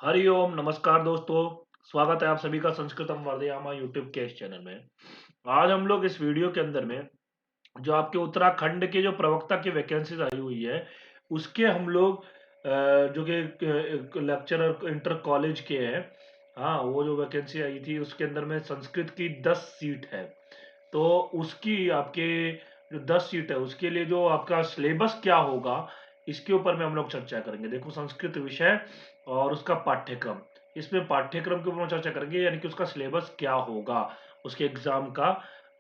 हरिओम नमस्कार दोस्तों। स्वागत है आप सभी का संस्कृतम वर्धयामा यूट्यूब के इस चैनल में। आज हम लोग इस वीडियो के अंदर में जो आपके उत्तराखंड के जो प्रवक्ता की वैकेंसीज आई हुई है उसके हम लोग जो कि लेक्चरर इंटर कॉलेज के हैं। हाँ, वो जो वैकेंसी आई थी उसके अंदर में संस्कृत की 10 सीट है। तो उसकी आपके जो 10 सीट है उसके लिए जो आपका सिलेबस क्या होगा इसके ऊपर में हम लोग चर्चा करेंगे। देखो, संस्कृत विषय और उसका पाठ्यक्रम, इसमें पाठ्यक्रम के ऊपर हम चर्चा करेंगे, यानी कि उसका सिलेबस क्या होगा, उसके एग्जाम का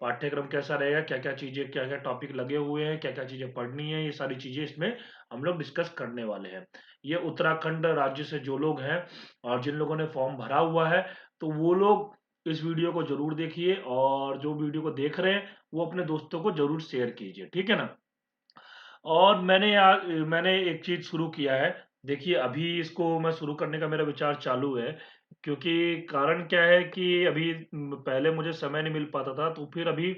पाठ्यक्रम कैसा रहेगा, क्या क्या चीजें, क्या क्या टॉपिक लगे हुए हैं, क्या क्या चीजें पढ़नी है, ये सारी चीजें इसमें हम लोग डिस्कस करने वाले हैं। ये उत्तराखंड राज्य से जो लोग हैं और जिन लोगों ने फॉर्म भरा हुआ है तो वो लोग इस वीडियो को जरूर देखिए, और जो वीडियो को देख रहे हैं वो अपने दोस्तों को जरूर शेयर कीजिए, ठीक है ना। और मैंने एक चीज शुरू किया है। देखिए, अभी इसको मैं शुरू करने का मेरा विचार चालू है, क्योंकि कारण क्या है कि अभी पहले मुझे समय नहीं मिल पाता था, तो फिर अभी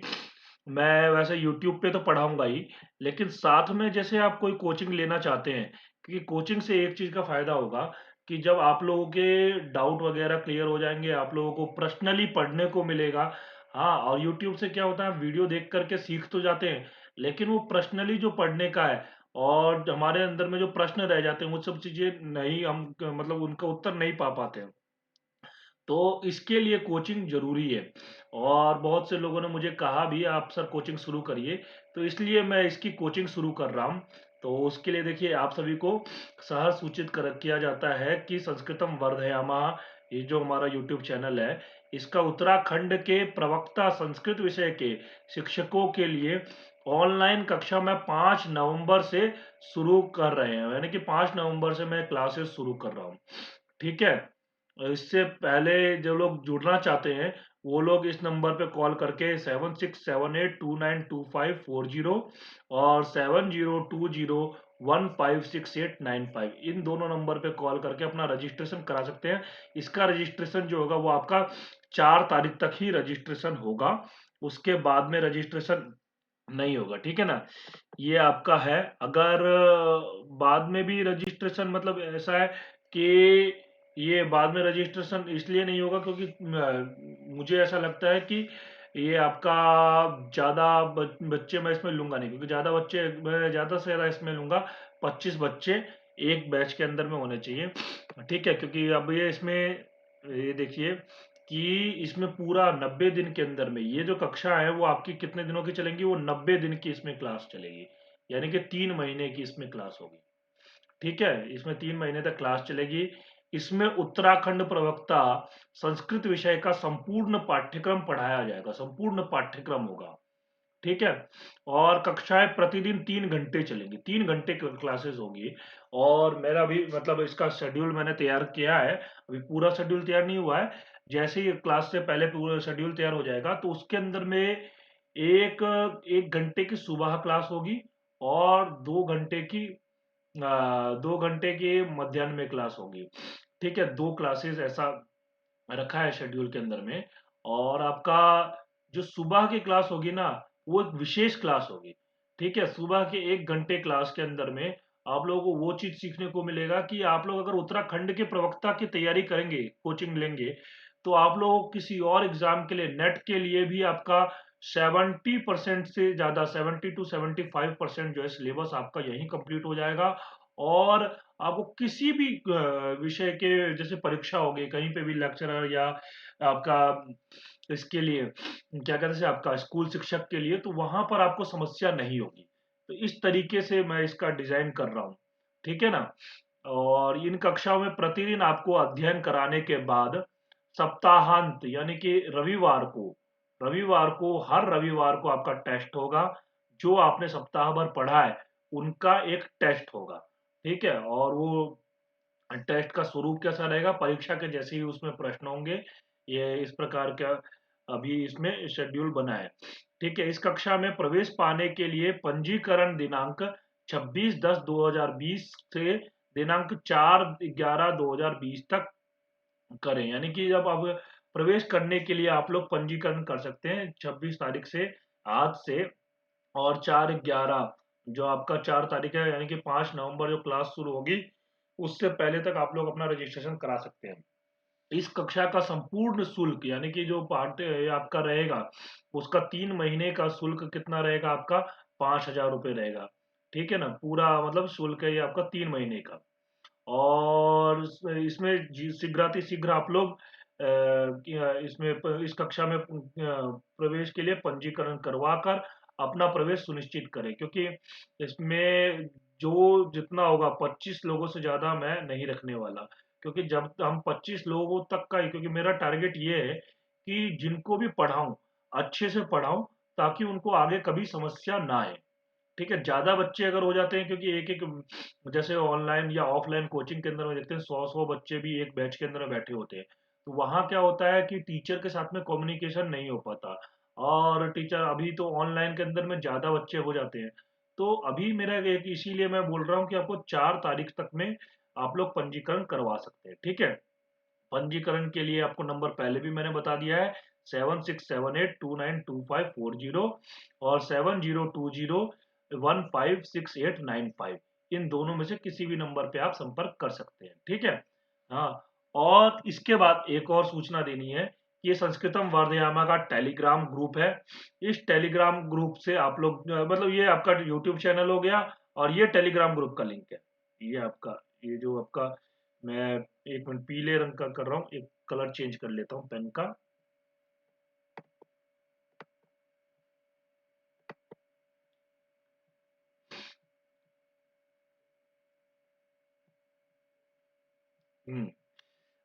मैं वैसे यूट्यूब पे तो पढ़ाऊंगा ही, लेकिन साथ में जैसे आप कोई कोचिंग लेना चाहते हैं, क्योंकि कोचिंग से एक चीज का फायदा होगा कि जब आप लोगों के डाउट वगैरह क्लियर हो जाएंगे, आप लोगों को पर्सनली पढ़ने को मिलेगा। हाँ, और यूट्यूब से क्या होता है, वीडियो देख करके सीख तो जाते हैं, लेकिन वो पर्सनली जो पढ़ने का है और हमारे अंदर में जो प्रश्न रह जाते हैं वो सब चीजें नहीं, हम मतलब उनका उत्तर नहीं पा पाते हैं। तो इसके लिए कोचिंग जरूरी है, और बहुत से लोगों ने मुझे कहा भी आप सर कोचिंग शुरू करिए, तो इसलिए मैं इसकी कोचिंग शुरू कर रहा हूँ। तो उसके लिए देखिए, आप सभी को सहज सूचित कर किया जाता है कि संस्कृतम वर्धयामा, ये जो हमारा यूट्यूब चैनल है, इसका उत्तराखंड के प्रवक्ता संस्कृत विषय के शिक्षकों के लिए ऑनलाइन कक्षा में 5 नवंबर से शुरू कर रहे हैं, यानी कि 5 नवंबर से मैं क्लासेस शुरू कर रहा हूँ, ठीक है। इससे पहले जो लोग जुड़ना चाहते हैं वो लोग इस नंबर पे कॉल करके 7678292540 और 7020156895, इन दोनों नंबर पे कॉल करके अपना रजिस्ट्रेशन करा सकते हैं। इसका रजिस्ट्रेशन जो होगा वो आपका 4 तारीख तक ही रजिस्ट्रेशन होगा, उसके बाद में रजिस्ट्रेशन नहीं होगा, ठीक है ना। ये आपका है। अगर बाद में भी रजिस्ट्रेशन, मतलब ऐसा है कि ये बाद में रजिस्ट्रेशन इसलिए नहीं होगा क्योंकि मुझे ऐसा लगता है कि ये आपका ज़्यादा बच्चे मैं इसमें लूंगा नहीं, क्योंकि ज़्यादा बच्चे मैं ज़्यादा से ज़्यादा इसमें लूंगा 25 बच्चे एक बैच के अंदर में होने चाहिए, ठीक है। क्योंकि अब ये इसमें ये देखिए कि इसमें पूरा 90 दिन के अंदर में ये जो कक्षा है वो आपकी कितने दिनों की चलेंगी, वो 90 दिन की इसमें क्लास चलेगी, यानी कि 3 महीने की इसमें क्लास होगी, ठीक है। इसमें 3 महीने तक क्लास चलेगी। इसमें उत्तराखंड प्रवक्ता संस्कृत विषय का संपूर्ण पाठ्यक्रम पढ़ाया जाएगा, संपूर्ण पाठ्यक्रम होगा, ठीक है। और कक्षाएं प्रतिदिन 3 घंटे चलेंगी, 3 घंटे की क्लासेस होगी। और मेरा भी मतलब इसका शेड्यूल मैंने तैयार किया है, अभी पूरा शेड्यूल तैयार नहीं हुआ है। जैसे ही क्लास से पहले पूरा शेड्यूल तैयार हो जाएगा तो उसके अंदर में एक 1 घंटे की सुबह क्लास होगी, और 2 घंटे की 2 घंटे की मध्याह्न में क्लास होगी, ठीक है। 2 क्लासेस ऐसा रखा है शेड्यूल के अंदर में। और आपका जो सुबह की क्लास होगी ना, वो एक विशेष क्लास होगी, ठीक है। सुबह के 1 घंटे क्लास के अंदर में आप लोगों को वो चीज सीखने को मिलेगा कि आप लोग अगर उत्तराखंड के प्रवक्ता की तैयारी करेंगे, कोचिंग लेंगे, तो आप लोग को किसी और एग्जाम के लिए, नेट के लिए भी आपका 70% से ज्यादा, 70 to 75% जो है सिलेबस आपका यहीं कंप्लीट हो जाएगा। और आपको किसी भी विषय के, जैसे परीक्षा हो गई, कहीं पे भी लेक्चरर या आपका इसके लिए क्या कहते हैं, आपका स्कूल शिक्षक के लिए, तो वहां पर आपको समस्या नहीं होगी। तो इस तरीके से मैं इसका डिजाइन कर रहा हूँ, ठीक है ना। और इन कक्षाओं में प्रतिदिन आपको अध्ययन कराने के बाद सप्ताहांत, यानी कि रविवार को हर रविवार को आपका टेस्ट होगा। जो आपने सप्ताह भर पढ़ा है उनका एक टेस्ट होगा, ठीक है। और वो टेस्ट का स्वरूप कैसा रहेगा, परीक्षा के जैसे ही उसमें प्रश्न होंगे, ये इस प्रकार का अभी इसमें शेड्यूल बना है, ठीक है। इस कक्षा में प्रवेश पाने के लिए पंजीकरण दिनांक 26/10/2020 से दिनांक 4/11/2020 तक करें, यानी कि जब आप प्रवेश करने के लिए आप लोग पंजीकरण कर सकते हैं 26 तारीख से, आज से। और 4/11 जो आपका 4 तारीख है, यानी कि 5 नवंबर जो क्लास शुरू होगी, उससे पहले तक आप लोग अपना रजिस्ट्रेशन करा सकते हैं। इस कक्षा का संपूर्ण शुल्क यानी कि जो पार्ट आपका रहेगा, उसका 3 महीने का शुल्क कितना रहेगा आपका? 5,000 रुपये रहेगा। ठीक है ना? पूरा मतलब शुल्क है ये आपका 3 महीने का। और इसमें शीघ्राति शीघ्र आप लोग इसमें इस कक्षा में प्रवेश के लिए पंजीकरण करवा कर अपना प्रवेश सुनिश्चित करें, क्योंकि इसमें जो जितना होगा 25 लोगों से ज्यादा मैं नहीं रखने वाला। क्योंकि जब हम 25 लोगों तक का ही, क्योंकि मेरा टारगेट ये है कि जिनको भी पढ़ाऊं अच्छे से पढ़ाऊं, ताकि उनको आगे कभी समस्या ना आए। ठीक है, ज्यादा बच्चे अगर हो जाते हैं, क्योंकि एक एक जैसे ऑनलाइन या ऑफलाइन कोचिंग के अंदर में देखते हैं 100-100 बच्चे भी एक बैच के अंदर में बैठे होते हैं। तो वहां क्या होता है कि टीचर के साथ में कम्युनिकेशन नहीं हो पाता। और टीचर अभी तो ऑनलाइन के अंदर में ज्यादा बच्चे हो जाते हैं। तो अभी मेरा एक, इसीलिए मैं बोल रहा हूँ कि आपको 4 तारीख तक में आप लोग पंजीकरण करवा सकते हैं। ठीक है, पंजीकरण के लिए आपको नंबर पहले भी मैंने बता दिया है, 7678292540 और 7020156895। इन दोनों में से किसी भी नंबर पे आप संपर्क कर सकते हैं। ठीक है। हाँ, और इसके बाद एक और सूचना देनी है कि ये संस्कृतम वर्धयामा का टेलीग्राम ग्रुप है। इस टेलीग्राम ग्रुप से आप लोग मतलब ये आपका यूट्यूब चैनल हो गया, और ये टेलीग्राम ग्रुप का लिंक है। ये आपका, ये जो आपका, मैं एक मिनट पीले रंग का कर रहा हूँ, एक कलर चेंज कर लेता हूँ पेन का। हम्म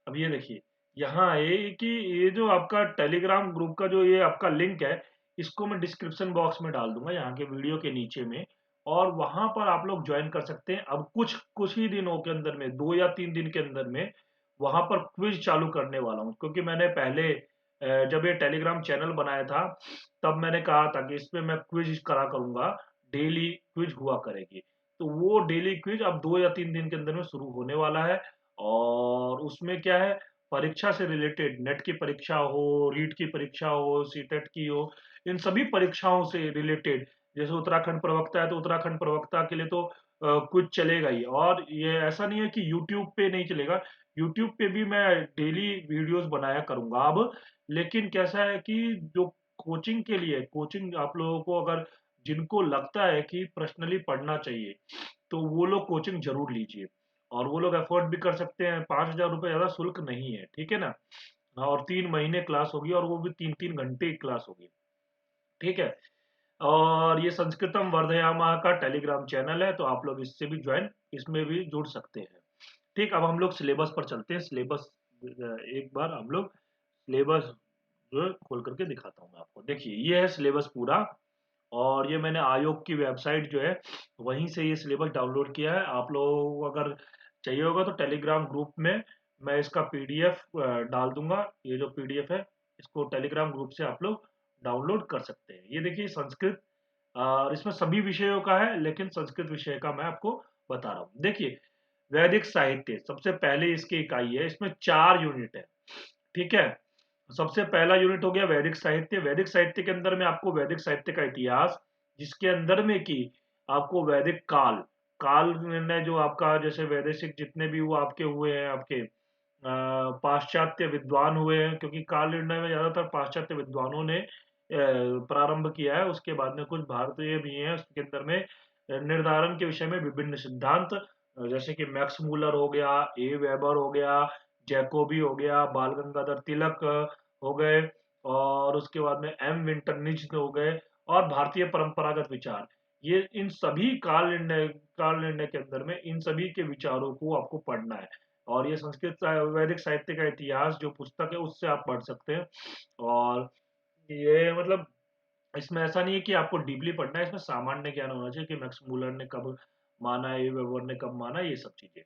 अब ये देखिए, यहाँ है कि ये जो आपका टेलीग्राम ग्रुप का जो ये आपका लिंक है, इसको मैं डिस्क्रिप्शन बॉक्स में डाल दूंगा यहाँ के वीडियो के नीचे में। और वहां पर आप लोग ज्वाइन कर सकते हैं। अब कुछ कुछ ही दिनों के अंदर में, 2 या 3 दिन के अंदर में वहां पर क्विज चालू करने वाला हूँ। क्योंकि मैंने पहले जब ये टेलीग्राम चैनल बनाया था, तब मैंने कहा था कि इसमें मैं क्विज करा करूंगा, डेली क्विज हुआ करेगी। तो वो डेली क्विज अब 2 या 3 दिन के अंदर में शुरू होने वाला है। और उसमें क्या है, परीक्षा से रिलेटेड, नेट की परीक्षा हो, रीट की परीक्षा हो, सीटेट की हो, इन सभी परीक्षाओं से रिलेटेड, जैसे उत्तराखंड प्रवक्ता है तो उत्तराखंड प्रवक्ता के लिए तो कुछ चलेगा ही। और ये ऐसा नहीं है कि यूट्यूब पे नहीं चलेगा, यूट्यूब पे भी मैं डेली वीडियोस बनाया करूंगा अब। लेकिन कैसा है कि जो कोचिंग के लिए, कोचिंग आप लोगों को अगर जिनको लगता है कि पर्सनली पढ़ना चाहिए, तो वो लोग कोचिंग जरूर लीजिए। और वो लोग अफोर्ड भी कर सकते हैं, 5,000 रुपये ज्यादा शुल्क नहीं है। ठीक है ना? और 3 महीने क्लास होगी, और वो भी 3-3 घंटे की क्लास होगी। ठीक है। और ये संस्कृतम वर्धयामा का टेलीग्राम चैनल है, तो आप लोग इससे भी ज्वाइन, इसमें भी जुड़ सकते हैं। ठीक, अब हम लोग सिलेबस पर चलते हैं। सिलेबस एक बार हम लोग सिलेबस जो है खोल करके दिखाता हूँ मैं आपको। देखिए, ये है सिलेबस पूरा। और ये मैंने आयोग की वेबसाइट जो है, वहीं से ये सिलेबस डाउनलोड किया है। आप लोगों को अगर चाहिए होगा तो टेलीग्राम ग्रुप में मैं इसका पीडीएफ डाल दूंगा। ये जो पीडीएफ है, इसको टेलीग्राम ग्रुप से आप लोग डाउनलोड कर सकते हैं। ये देखिए संस्कृत, इसमें सभी विषयों का है, लेकिन संस्कृत विषय का मैं आपको बता रहा हूँ। देखिए, वैदिक साहित्य सबसे पहले इसकी इकाई है, इसमें 4 यूनिट है। ठीक है। सबसे पहला यूनिट हो गया वैदिक साहित्य। वैदिक साहित्य के अंदर में आपको वैदिक साहित्य का इतिहास, जिसके अंदर में की आपको वैदिक काल, काल निर्णय जो आपका, जैसे वैदेशिक जितने भी वो आपके हुए हैं, आपके पाश्चात्य विद्वान हुए हैं, क्योंकि काल निर्णय में ज्यादातर पाश्चात्य विद्वानों ने प्रारंभ किया है। उसके बाद में कुछ भारतीय भी हैं उसके अंदर में। निर्धारण के विषय में विभिन्न सिद्धांत, जैसे कि मैक्स मूलर हो गया, ए वेबर हो गया, जैकोबी हो गया, बाल गंगाधर तिलक हो गए, और उसके बाद में एम विंटरनिच हो गए, और भारतीय परंपरागत विचार। ये इन सभी काल निर्णय के अंदर में इन सभी के विचारों को आपको पढ़ना है। और ये संस्कृत वैदिक साहित्य का इतिहास जो पुस्तक है, उससे आप पढ़ सकते हैं। और ये मतलब, इसमें ऐसा नहीं है कि आपको डीपली पढ़ना है, इसमें सामान्य ज्ञान होना चाहिए कि मैक्स मूलर ने कब माना है, वेबर ने कब माना, ये सब चीजें।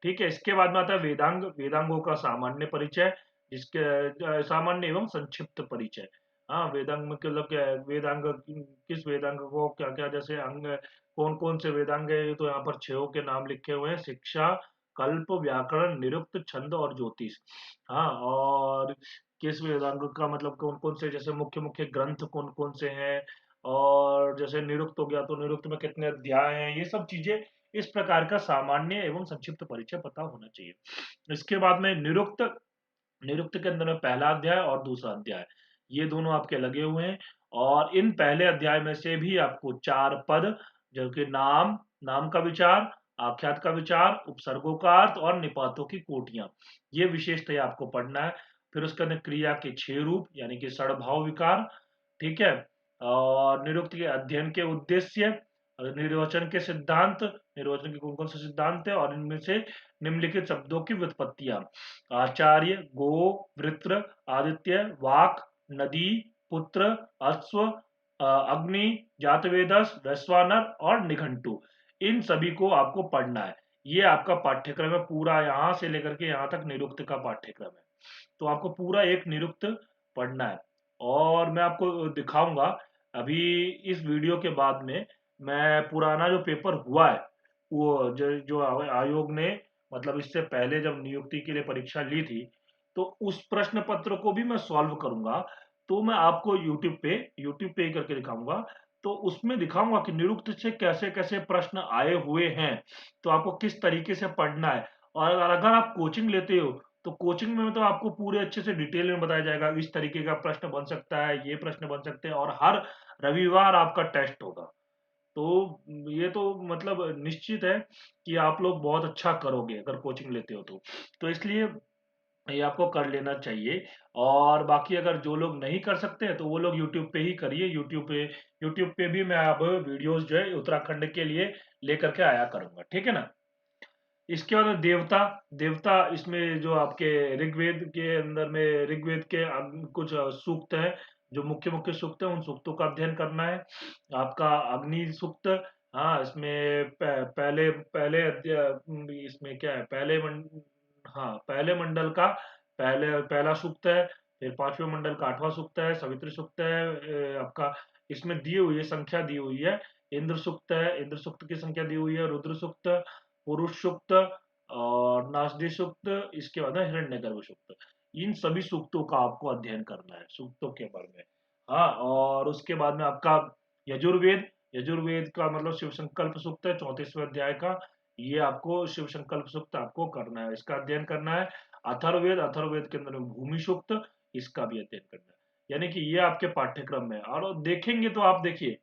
ठीक है। इसके बाद में आता है वेदांग, वेदांगों का सामान्य परिचय, जिसके सामान्य एवं संक्षिप्त परिचय। हाँ, वेदांग में मतलब क्या है, वेदांग किस वेदांग को क्या क्या, जैसे अंग कौन कौन से वेदांग है, तो यहाँ पर 6 के नाम लिखे हुए हैं: शिक्षा, कल्प, व्याकरण, निरुक्त, छंद और ज्योतिष। हाँ, और किस वेदांग का मतलब कौन कौन से, जैसे मुख्य मुख्य ग्रंथ कौन कौन से हैं, और जैसे निरुक्त हो गया तो निरुक्त में कितने अध्याय हैं, ये सब चीजें इस प्रकार का सामान्य एवं संक्षिप्त परिचय पता होना चाहिए। इसके बाद में निरुक्त, निरुक्त के अंदर में पहला अध्याय और दूसरा अध्याय, ये दोनों आपके लगे हुए हैं। और इन पहले अध्याय में से भी आपको 4 पद, जो कि नाम, नाम का विचार, आख्यात का विचार, उपसर्गों का अर्थ और निपातों की कोटियां, ये विशेषतः आपको पढ़ना है। फिर उसके अंदर क्रिया के 6 रूप, यानी कि षडभाव विकार, ठीक है। और निरुक्त के अध्ययन के उद्देश्य, निर्वचन के सिद्धांत, निर्वचन के कौन कौन से सिद्धांत है, और इनमें से निम्नलिखित शब्दों की व्युत्पत्तियां, आचार्य, गो, वृत्र, आदित्य, वाक, नदी, पुत्र, अश्व, अग्नि, जातवेदस, वैश्वानर और निघंटु, इन सभी को आपको पढ़ना है। ये आपका पाठ्यक्रम है पूरा, यहाँ से लेकर के यहाँ तक निरुक्त का पाठ्यक्रम है। तो आपको पूरा एक निरुक्त पढ़ना है। और मैं आपको दिखाऊंगा अभी इस वीडियो के बाद में, मैं पुराना जो पेपर हुआ है, वो जो आयोग ने, मतलब इससे पहले जब नियुक्ति के लिए परीक्षा ली थी, तो उस प्रश्न पत्र को भी मैं सॉल्व करूंगा। तो मैं आपको यूट्यूब पे ही करके दिखाऊंगा। तो उसमें दिखाऊंगा कि निरुक्त से कैसे कैसे प्रश्न आए हुए हैं, तो आपको किस तरीके से पढ़ना है। और अगर आप कोचिंग लेते हो, तो कोचिंग में तो आपको पूरे अच्छे से डिटेल में बताया जाएगा, इस तरीके का प्रश्न बन सकता है, ये प्रश्न बन सकते हैं, और हर रविवार आपका टेस्ट होगा। तो ये तो मतलब निश्चित है कि आप लोग बहुत अच्छा करोगे अगर कोचिंग लेते हो तो इसलिए ये आपको कर लेना चाहिए। और बाकी अगर जो लोग नहीं कर सकते हैं तो वो लोग यूट्यूब पे ही करिए। यूट्यूब पे भी मैं अब वीडियोस जो है उत्तराखंड के लिए लेकर के आया करूंगा, ठीक है ना। इसके बाद देवता, देवता इसमें जो आपके ऋग्वेद के अंदर में, ऋग्वेद के कुछ सूक्त हैं, जो मुख्य मुख्य सूक्त हैं, उन सूक्तों का अध्ययन करना है। आपका अग्नि सूक्त, हाँ इसमें पहले पहले इसमें क्या है, हाँ पहले मंडल का पहला सूक्त है। फिर पांचवें मंडल का 8वां सूक्त है, सवित्र सूक्त है, आपका इसमें दी हुई है, संख्या दी हुई है। इंद्र सूक्त है, इंद्र सूक्त की संख्या दी हुई है। रुद्र सूक्त, पुरुष सूक्त और नासदी सूक्त, इसके बाद हिरण्यगर्भ सूक्त। इन सभी सूक्तों का आपको अध्ययन करना है, सूक्तों के बारे में। हाँ, और उसके बाद में आपका यजुर्वेद, यजुर्वेद का मतलब शिव संकल्प सूक्त है, 34वें अध्याय का। ये आपको शिव संकल्प सूक्त आपको करना है, इसका अध्ययन करना है। अथर्ववेद, अथर्ववेद के अंदर में भूमि सूक्त, इसका भी अध्ययन करना है। यानी कि ये आपके पाठ्यक्रम में, और देखेंगे तो आप देखिए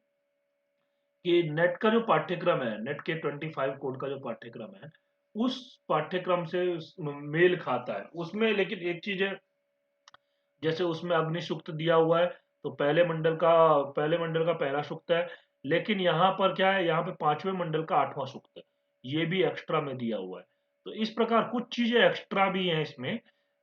कि नेट का जो पाठ्यक्रम है, नेट के 25 कोड का जो पाठ्यक्रम है, उस पाठ्यक्रम से मेल खाता है उसमें। लेकिन एक चीज है, जैसे उसमें अग्नि सूक्त दिया हुआ है, तो पहले मंडल का पहला सूक्त है। लेकिन यहाँ पर क्या है, यहाँ पे 5वें मंडल का 8वां सूक्त है, ये भी एक्स्ट्रा में दिया हुआ है। तो इस प्रकार कुछ चीजें एक्स्ट्रा भी हैं इसमें।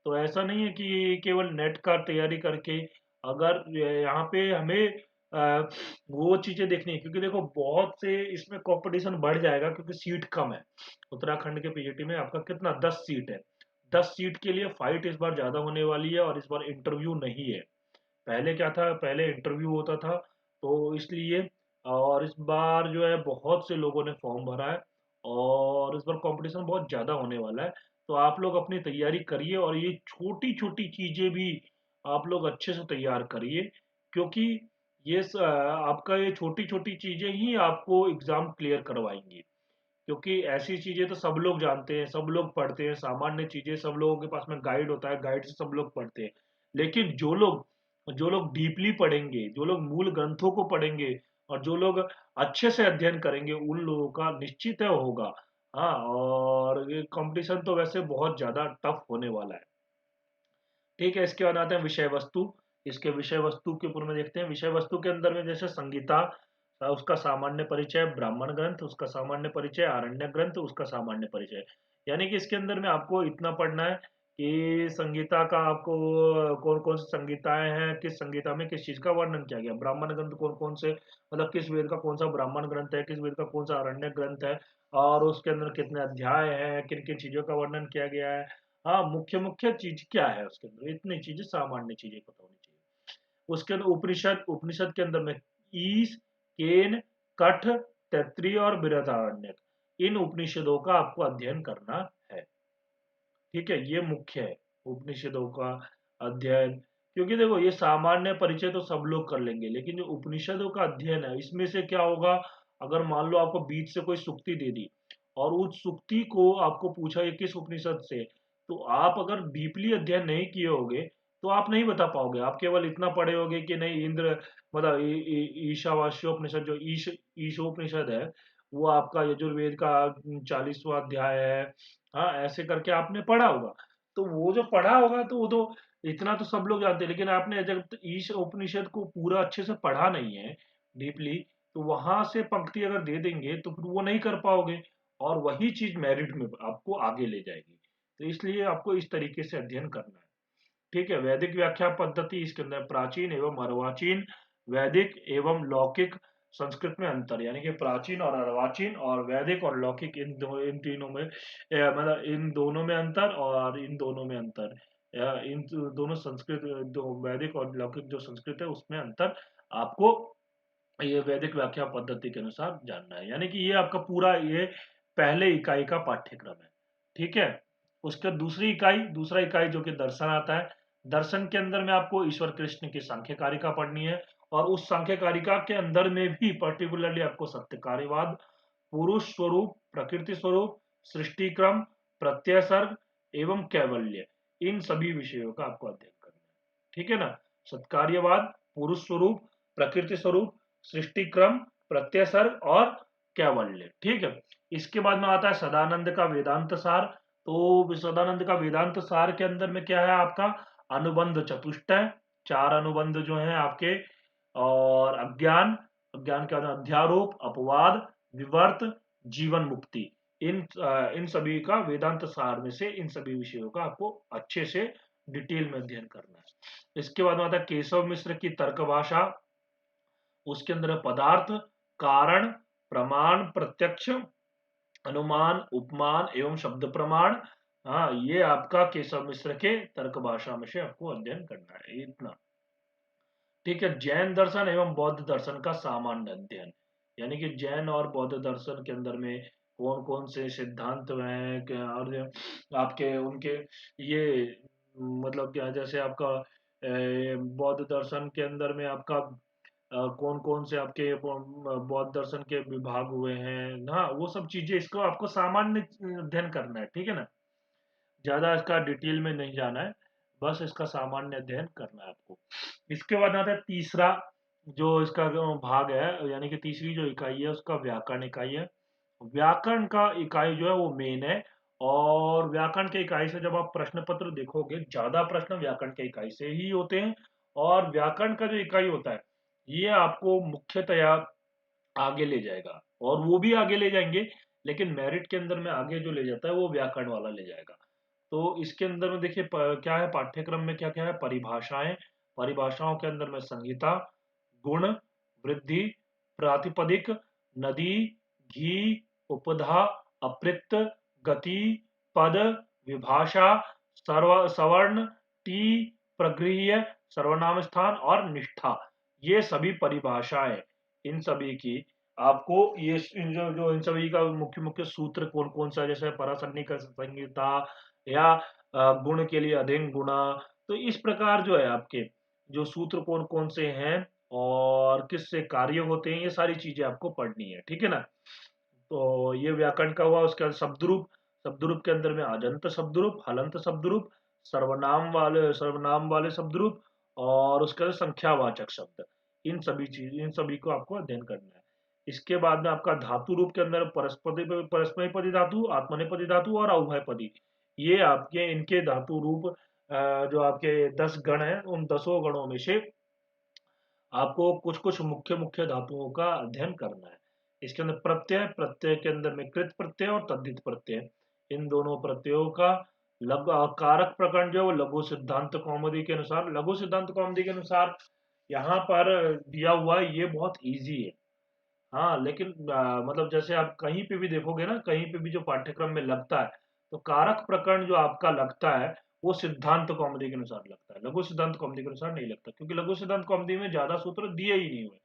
तो ऐसा नहीं है कि केवल नेट का तैयारी करके, अगर यहाँ पे हमें वो चीजें देखनी है, क्योंकि देखो बहुत से इसमें कंपटीशन बढ़ जाएगा, क्योंकि सीट कम है। उत्तराखंड के पीजीटी में आपका कितना, 10 सीट है। 10 सीट के लिए फाइट इस बार ज्यादा होने वाली है, और इस बार इंटरव्यू नहीं है। पहले क्या था, पहले इंटरव्यू होता था, तो इसलिए। और इस बार जो है बहुत से लोगों ने फॉर्म भरा है, और इस बार कंपटीशन बहुत ज्यादा होने वाला है। तो आप लोग अपनी तैयारी करिए, और ये छोटी छोटी चीजें भी आप लोग अच्छे से तैयार करिए, क्योंकि आपका ये छोटी छोटी चीजें ही आपको एग्जाम क्लियर करवाएंगी। क्योंकि ऐसी चीजें तो सब लोग जानते हैं, सब लोग पढ़ते हैं, सामान्य चीजें सब लोगों के पास में गाइड होता है, गाइड से सब लोग पढ़ते हैं। लेकिन जो लोग डीपली पढ़ेंगे, जो लोग मूल ग्रंथों को पढ़ेंगे, और जो लोग अच्छे से अध्ययन करेंगे, उन लोगों का निश्चित है होगा। हाँ, और ये कंपटीशन तो वैसे बहुत ज्यादा टफ होने वाला है। ठीक है, इसके बाद आते हैं विषय वस्तु। इसके विषय वस्तु के ऊपर में देखते हैं। विषय वस्तु के अंदर में जैसे संगीता, उसका सामान्य परिचय, ब्राह्मण ग्रंथ उसका सामान्य परिचय, आरण्य ग्रंथ उसका सामान्य परिचय। यानी कि इसके अंदर में आपको इतना पढ़ना है कि संगीता का आपको कौन कौन सी संगीताएं हैं, किस संगीता में किस चीज का वर्णन किया गया, ब्राह्मण ग्रंथ कौन कौन से, मतलब किस वेद का कौन सा ब्राह्मण ग्रंथ है, किस वेद का कौन सा आरण्य ग्रंथ है, और उसके अंदर कितने अध्याय हैं, किन किन चीजों का वर्णन किया गया है। हाँ, मुख्य मुख्य चीज क्या है उसके अंदर, इतनी चीजें, सामान्य चीजें पता होनी चाहिए। उसके अंदर उपनिषद, उपनिषद के अंदर में ईश, केन, कठ, तैत्तिरीय और बृहदारण्यक, इन उपनिषदों का आपको अध्ययन करना है। ठीक है, ये मुख्य है उपनिषदों का अध्ययन। क्योंकि देखो ये सामान्य परिचय तो सब लोग कर लेंगे, लेकिन जो उपनिषदों का अध्ययन है, इसमें से क्या होगा, अगर मान लो आपको बीच से कोई सुक्ति दे दी, और उस सुक्ति को आपको पूछा है किस उपनिषद से, तो आप अगर डीपली अध्ययन नहीं किए होगे तो आप नहीं बता पाओगे। आप केवल इतना पढ़े होगे कि नहीं इंद्र मतलब ईशावास्योपनिषद जो ईशोपनिषद है वो आपका यजुर्वेद का 40वां अध्याय है। हाँ, ऐसे करके आपने पढ़ा होगा। तो वो जो पढ़ा होगा तो वो तो इतना तो सब लोग जानते हैं, लेकिन आपने जब ईश उपनिषद को पूरा अच्छे से पढ़ा नहीं है डीपली, तो वहां से पंक्ति अगर दे देंगे तो फिर वो नहीं कर पाओगे, और वही चीज मेरिट में आपको आगे ले जाएगी। तो इसलिए आपको इस तरीके से अध्ययन करना है। ठीक है, वैदिक व्याख्या पद्धति इसके अंदर प्राचीन एवं अर्वाचीन, वैदिक एवं लौकिक, संस्कृत में अंतर, यानी कि प्राचीन और अर्वाचीन और वैदिक और लौकिक इन तीनों में मतलब इन दोनों में अंतर और इन दोनों में अंतर, इन दोनों संस्कृत दो वैदिक और लौकिक जो संस्कृत है उसमें अंतर आपको ये वैदिक व्याख्या पद्धति के अनुसार जानना है। यानी कि ये आपका पूरा ये पहले इकाई का पाठ्यक्रम है। ठीक है, उसका दूसरा इकाई जो कि दर्शन आता है। दर्शन के अंदर में आपको ईश्वर कृष्ण की सांख्य कारिका पढ़नी है, और उस सांख्य कारिका के अंदर में भी पर्टिकुलरली आपको सत्य कार्यवाद, पुरुष स्वरूप, प्रकृति स्वरूप, सृष्टि क्रम, प्रत्यय सर्ग एवं कैवल्य, इन सभी विषयों का आपको अध्ययन करना है। ठीक है ना, सत्कार्यवाद, पुरुष स्वरूप, प्रकृति स्वरूप, सृष्टि क्रम, प्रत्यय सर्ग और कैवल्य। ठीक है, इसके बाद में आता है सदानंद का वेदांत सार। तो सदानंद का वेदांत सार के अंदर में क्या है आपका अनुबंध चतुष्टय, 4 अनुबंध जो है आपके, और अज्ञान, अज्ञान के बाद अध्यारोप, अपवाद, विवर्त, जीवन मुक्ति, इन सभी का वेदांत सार में से इन सभी विषयों का आपको अच्छे से डिटेल में अध्ययन करना है। इसके बाद में आता है केशव मिश्र की तर्क भाषा। उसके अंदर पदार्थ, कारण, प्रमाण, प्रत्यक्ष, अनुमान, उपमान एवं शब्द प्रमाण। हाँ, ये आपका केशव मिश्र के तर्क भाषा में से आपको अध्ययन करना है, इतना। ठीक है, जैन दर्शन एवं बौद्ध दर्शन का सामान्य अध्ययन, यानी कि जैन और बौद्ध दर्शन के अंदर में कौन कौन से सिद्धांत हैं, और आपके उनके ये मतलब क्या, जैसे आपका बौद्ध दर्शन के अंदर में आपका कौन कौन से आपके बौद्ध दर्शन के विभाग हुए हैं ना, वो सब चीजें इसको आपको सामान्य अध्ययन करना है। ठीक है ना, ज्यादा इसका डिटेल में नहीं जाना है, बस इसका सामान्य अध्ययन करना है आपको। इसके बाद आता है तीसरा जो इसका भाग है, यानी कि तीसरी जो इकाई है उसका व्याकरण इकाई है। व्याकरण का इकाई जो है वो मेन है, और व्याकरण के इकाई से जब आप प्रश्न पत्र देखोगे ज्यादा प्रश्न व्याकरण के इकाई से ही होते हैं। और व्याकरण का जो इकाई होता है ये आपको मुख्यतया आगे ले जाएगा, और वो भी आगे ले जाएंगे, लेकिन मेरिट के अंदर में आगे जो ले जाता है वो व्याकरण वाला ले जाएगा। तो इसके अंदर में देखिए क्या है पाठ्यक्रम में, क्या क्या है, परिभाषाएं, परिभाषाओं के अंदर में संहिता, गुण, वृद्धि, प्रातिपदिक, नदी, घी, उपधा, अपृक्त, गति, पद, विभाषा, सवर्ण, टी, प्रगृह्य, सर्वनाम स्थान और निष्ठा, ये सभी परिभाषाएं, इन सभी की आपको ये इन सभी का मुख्य मुख्य सूत्र कौन कौन सा, जैसे परासन्निक संहिता या गुण के लिए अधीन गुणा। तो इस प्रकार जो है आपके जो सूत्र कौन कौन से हैं और किससे कार्य होते हैं, ये सारी चीजें आपको पढ़नी है। ठीक है ना, तो ये व्याकरण का हुआ। उसके बाद शब्द रूप, शब्द रूप के अंदर में आजंत शब्द रूप, हलंत शब्द रूप, सर्वनाम वाले शब्द रूप, और उसके बाद संख्यावाचक शब्द, इन सभी को आपको अध्ययन करना है। इसके बाद में आपका धातु रूप के अंदर परस्मैपदी धातु, आत्मनेपदी धातु और अव्ययपदी, ये आपके इनके धातु रूप जो आपके 10 गण हैं, उन 10 गणों में से आपको कुछ कुछ मुख्य मुख्य धातुओं का अध्ययन करना है। इसके अंदर प्रत्यय, प्रत्यय के अंदर में कृत प्रत्यय और तद्धित प्रत्यय, इन दोनों प्रत्ययों का कारक प्रकरण जो है वो लघु सिद्धांत कौमुदी के अनुसार, लघु सिद्धांत कौमुदी के अनुसार यहाँ पर दिया हुआ है, ये बहुत इजी है। हाँ, लेकिन मतलब जैसे आप कहीं पे भी देखोगे ना, कहीं पे भी जो पाठ्यक्रम में लगता है, तो कारक प्रकरण जो आपका लगता है वो सिद्धांत कौमुदी के अनुसार लगता है, लघु सिद्धांत कौमुदी के अनुसार नहीं लगता, क्योंकि लघु सिद्धांत कौमुदी में ज्यादा सूत्र दिए ही नहीं हुए।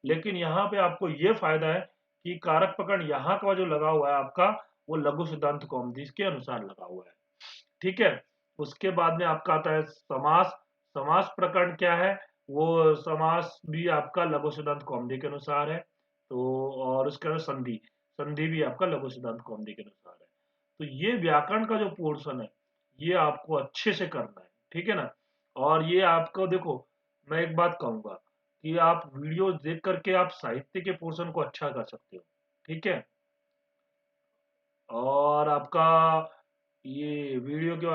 लेकिन यहाँ पे आपको ये फायदा है कि कारक प्रकरण यहाँ का जो लगा हुआ है आपका, वो लघु सिद्धांत कौमुदी के अनुसार लगा हुआ है। ठीक है, उसके बाद में आपका आता है समास। समास प्रकरण क्या है, वो समास भी आपका लघु सिद्धांत कौमुदी के अनुसार है। तो और उसके बाद संधि, संधि भी आपका लघु सिद्धांत कौमुदी के अनुसार है। तो ये व्याकरण का जो पोर्शन है, ये आपको अच्छे से करना है, ठीक है ना। और ये आपको देखो, मैं एक बात कहूंगा कि आप वीडियो देख करके आप साहित्य के पोर्शन को अच्छा कर सकते हो, ठीक है। और आपका ये वीडियो के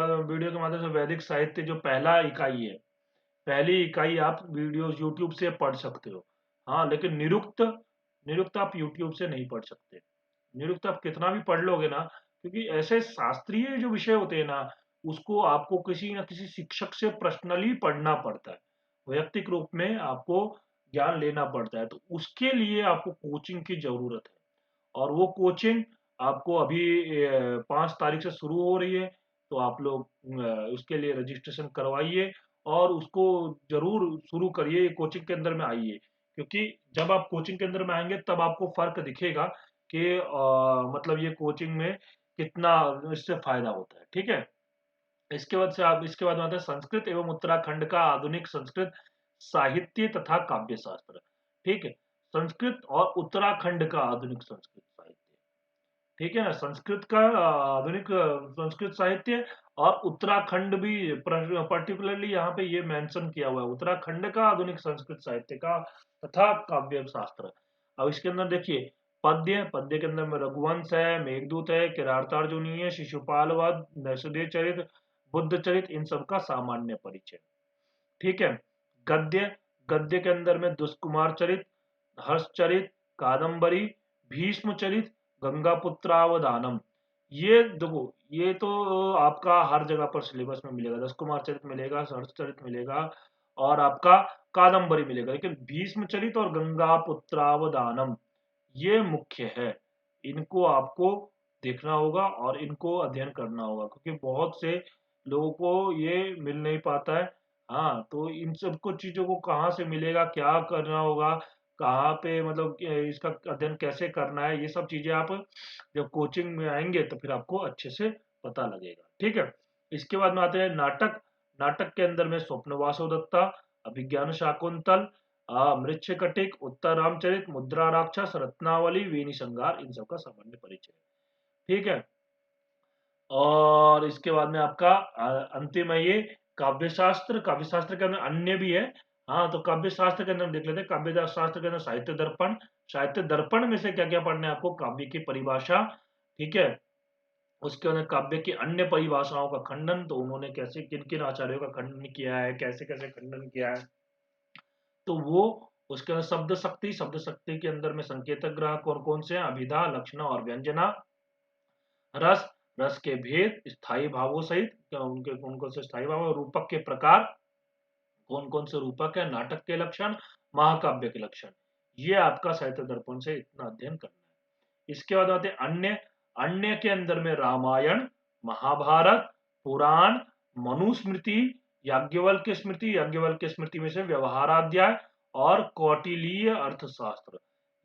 माध्यम से वैदिक साहित्य जो पहला इकाई है, पहली इकाई आप वीडियो यूट्यूब से पढ़ सकते हो। हाँ, लेकिन निरुक्त निरुक्त आप यूट्यूब से नहीं पढ़ सकते। निरुक्त आप कितना भी पढ़ लोगे ना, क्योंकि ऐसे शास्त्रीय जो विषय होते हैं ना, उसको आपको किसी न किसी शिक्षक से पर्सनली पढ़ना पड़ता है, वैयक्तिक रूप में आपको ज्ञान लेना पड़ता है। तो उसके लिए आपको कोचिंग की जरूरत है, और वो कोचिंग आपको अभी 5 तारीख से शुरू हो रही है। तो आप लोग उसके लिए रजिस्ट्रेशन करवाइए और उसको जरूर शुरू करिए, ये कोचिंग के अंदर में आइए। क्योंकि जब आप कोचिंग के अंदर में आएंगे तब आपको फर्क दिखेगा कि मतलब ये कोचिंग में कितना इससे फायदा होता है, ठीक है। इसके बाद आता है संस्कृत एवं उत्तराखंड का आधुनिक संस्कृत साहित्य तथा काव्य शास्त्र, ठीक है। संस्कृत और उत्तराखंड का आधुनिक संस्कृत साहित्य, ठीक है ना। संस्कृत का आधुनिक संस्कृत साहित्य, और उत्तराखंड भी पर्टिकुलरली यहाँ पे ये मेंशन किया हुआ है, उत्तराखंड का आधुनिक संस्कृत साहित्य का तथा काव्य शास्त्र। अब इसके अंदर देखिए, पद्य के अंदर में रघुवंश है, मेघदूत है, किरातार्जुनी है, शिशुपाल वध, नरसिंह चरित, बुद्ध चरित, इन सब का सामान्य परिचय, ठीक है। गद्य गद्य के अंदर में दुष्कुमार चरित, हर्ष चरित, कादम्बरी, भीष्म चरित, गंगापुत्रावदानम। ये देखो, ये तो आपका हर जगह पर सिलेबस में मिलेगा, दशकुमार चरित मिलेगा, हर्ष चरित मिलेगा, और आपका कादम्बरी मिलेगा। लेकिन भीष्म चरित और गंगापुत्रावदानम ये मुख्य है, इनको आपको देखना होगा और इनको अध्ययन करना होगा, क्योंकि बहुत से लोगों को ये मिल नहीं पाता है। हाँ, तो इन सब कुछ चीजों को कहाँ से मिलेगा, क्या करना होगा, कहाँ पे मतलब इसका अध्ययन कैसे करना है, ये सब चीजें आप जब कोचिंग में आएंगे तो फिर आपको अच्छे से पता लगेगा, ठीक है। इसके बाद में आते हैं नाटक। नाटक के अंदर में स्वप्न वासोदत्ता, अभिज्ञान शाकुंतल, मृच्छकटिक, उत्तर रामचरित, मुद्रा राक्षस, रत्नावली, वेणी संगार, इन सब का सामान्य परिचय, ठीक है। और इसके बाद में आपका अंतिम है ये काव्यशास्त्र। काव्यशास्त्र के अंदर अन्य भी है। हाँ, तो काव्यशास्त्र के अंदर देख लेते हैं। काव्य शास्त्र के अंदर साहित्य दर्पण, साहित्य दर्पण में से क्या क्या पढ़ना है आपको, काव्य की परिभाषा, ठीक है। उसके अंदर काव्य की अन्य परिभाषाओं का खंडन, तो उन्होंने कैसे किन किन आचार्यों का खंडन किया है, कैसे कैसे खंडन किया है, तो वो उसके अंदर शब्द शक्ति के अंदर में संकेतक ग्रह कौन कौन से हैं, अभिधा, लक्षणा और व्यंजना। रस, रस के भेद, स्थायी भावों सहित उनके कौन कौन से स्थायी भाव, रूपक के प्रकार, कौन कौन से रूपक है, नाटक के लक्षण, महाकाव्य के लक्षण। ये आपका साहित्य दर्पण से इतना अध्ययन करना है। इसके बाद आते हैं अन्य। अन्य के अंदर में रामायण, महाभारत, पुराण, मनुस्मृति, याज्ञवल्क्य स्मृति में से व्यवहाराध्याय, और कौटिल्य अर्थशास्त्र।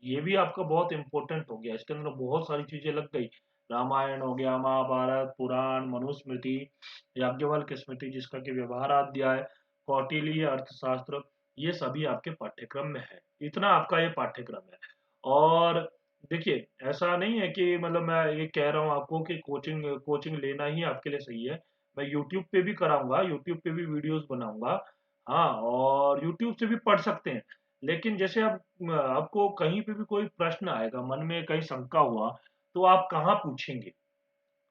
ये भी आपका बहुत इंपॉर्टेंट हो गया, इसके अंदर बहुत सारी चीजें लग गई। रामायण हो गया, महाभारत, पुराण, मनुस्मृति, याज्ञवल्क्य स्मृति जिसका कि व्यवहाराध्याय, कौटिल्य अर्थशास्त्र, ये सभी आपके पाठ्यक्रम में है। इतना आपका ये पाठ्यक्रम है। और देखिए, ऐसा नहीं है कि मतलब मैं ये कह रहा हूँ आपको कि कोचिंग कोचिंग लेना ही आपके लिए सही है। मैं यूट्यूब पे भी कराऊंगा, यूट्यूब पे भी वीडियोस बनाऊंगा। हाँ, और यूट्यूब से भी पढ़ सकते हैं। लेकिन जैसे आप आपको कहीं पे भी कोई प्रश्न आएगा, मन में कहीं शंका हुआ, तो आप कहाँ पूछेंगे।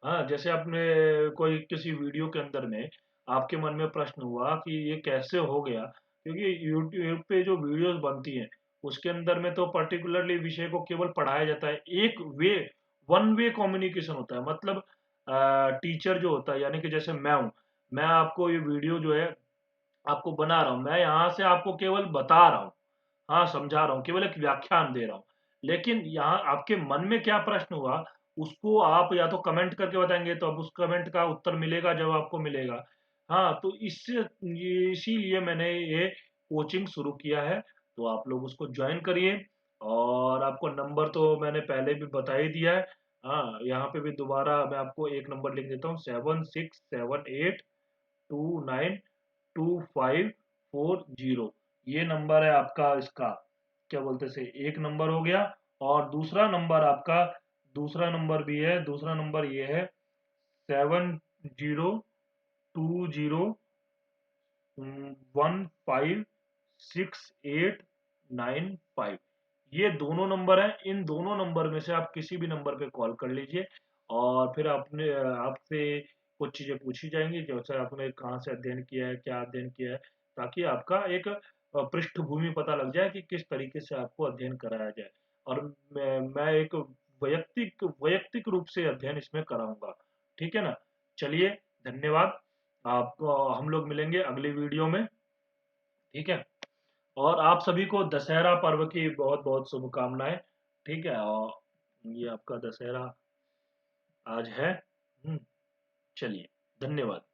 हाँ, जैसे आपने कोई किसी वीडियो के अंदर में आपके मन में प्रश्न हुआ कि ये कैसे हो गया, क्योंकि यूट्यूब पे जो वीडियोस बनती हैं उसके अंदर में तो पर्टिकुलरली विषय को केवल पढ़ाया जाता है, एक वे वन वे कम्युनिकेशन होता है। मतलब टीचर जो होता है, यानी कि जैसे मैं हूँ, मैं आपको ये वीडियो जो है आपको बना रहा हूँ, मैं यहाँ से आपको केवल बता रहा हूँ, हाँ समझा रहा हूँ, केवल एक व्याख्यान दे रहा हूँ। लेकिन यहाँ आपके मन में क्या प्रश्न हुआ, उसको आप या तो कमेंट करके बताएंगे, तो अब उस कमेंट का उत्तर मिलेगा जब आपको मिलेगा। हाँ, तो इससे इसीलिए मैंने ये कोचिंग शुरू किया है, तो आप लोग उसको ज्वाइन करिए। और आपको नंबर तो मैंने पहले भी बता ही दिया है। हाँ, यहाँ पे भी दोबारा मैं आपको एक नंबर लिख देता हूँ, 7678292540। ये नंबर है आपका, इसका क्या बोलते से एक नंबर हो गया। और दूसरा नंबर आपका दूसरा नंबर भी है, दूसरा नंबर ये है 7020156895। ये दोनों नंबर हैं। इन दोनों नंबर में से आप किसी भी नंबर पे कॉल कर लीजिए और फिर आपने आपसे कुछ चीजें पूछी जाएंगी, जैसे आपने कहाँ से अध्ययन किया है, क्या अध्ययन किया है, ताकि आपका एक पृष्ठभूमि पता लग जाए कि किस तरीके से आपको अध्ययन कराया जाए। और मैं एक वैयक्तिक वैयक्तिक रूप से अध्ययन इसमें कराऊंगा। ठीक है ना? चलिए, धन्यवाद। आपको हम लोग मिलेंगे अगली वीडियो में। ठीक है? और आप सभी को दशहरा पर्व की बहुत बहुत शुभकामनाएं। ठीक है? और ये आपका दशहरा आज है। चलिए, धन्यवाद।